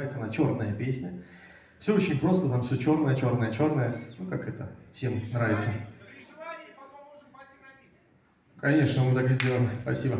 называется она «Черная песня». Все очень просто, там все черное, черное, черное. Ну, как это всем нравится. Конечно, мы так и сделаем. Спасибо.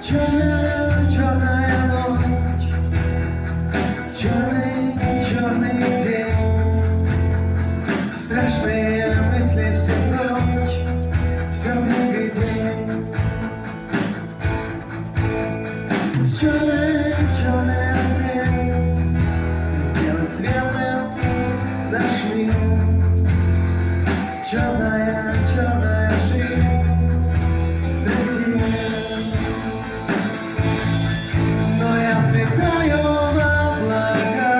Черная, черная ночь, черный, черный день, страшные мысли все прочь, все двигай день. Черный, черный рассвет, сделать светлым наш мир. Черная, черная жизнь для тебя. Взлетаю в облака,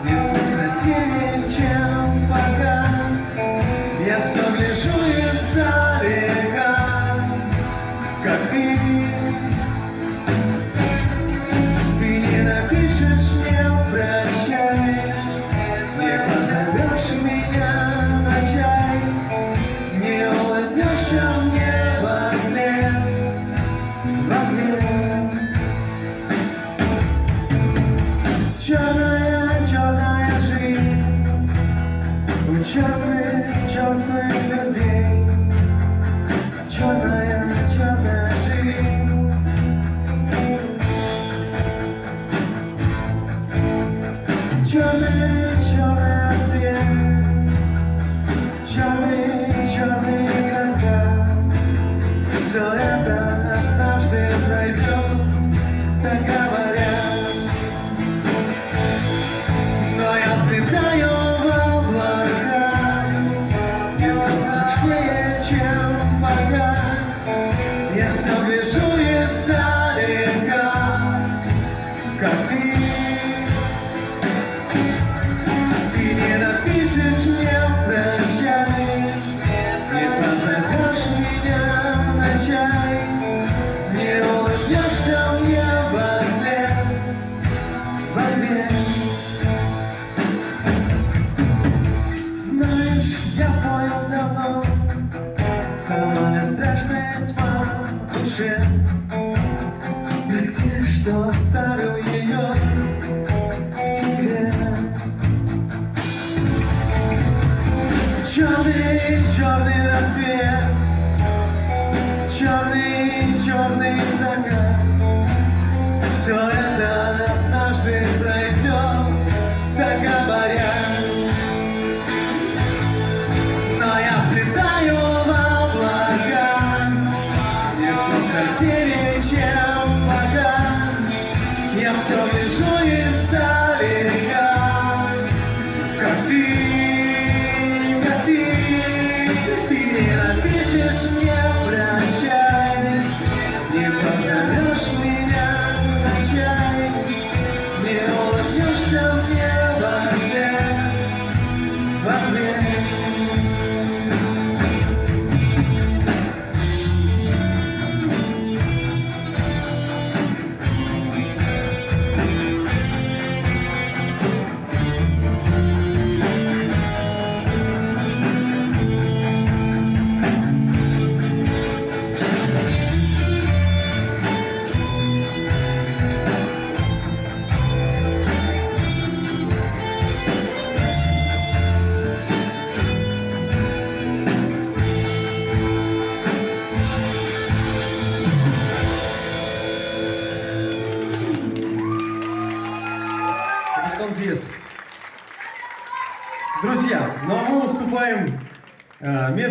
если красивее, чем пока. Я все гляжу издалека, как ты. Ты не напишешь мне прощай, не позовешь меня на чай, не улыбнешься мне во сне в ответ. Черная, черная жизнь у черных, черных людей. Черная, черная жизнь. Черный, черный свет, черный, черный закат. Все это однажды пройдет, так говорят. Взлетаю в облака, где страшнее, чем пока. Я все гляжу издалека, как ты. Ты не напишешь мне прощай, не позовешь меня на чай, не улыбнешься мне во сне в ответ. Я понял давно, самая страшная тьма в душе. Прости, что оставил ее в тебе. Черный, черный рассвет, черный, черный закат. Все это однажды пройдет, так говорят. Взлетаю в облака, не снова красивее, чем пока. Я все вижу издалека, как ты, как ты. Ты не напишешь мне прощай, не позовешь меня на чай, не улыбнешься мне во сне в ответ. Друзья, ну а мы выступаем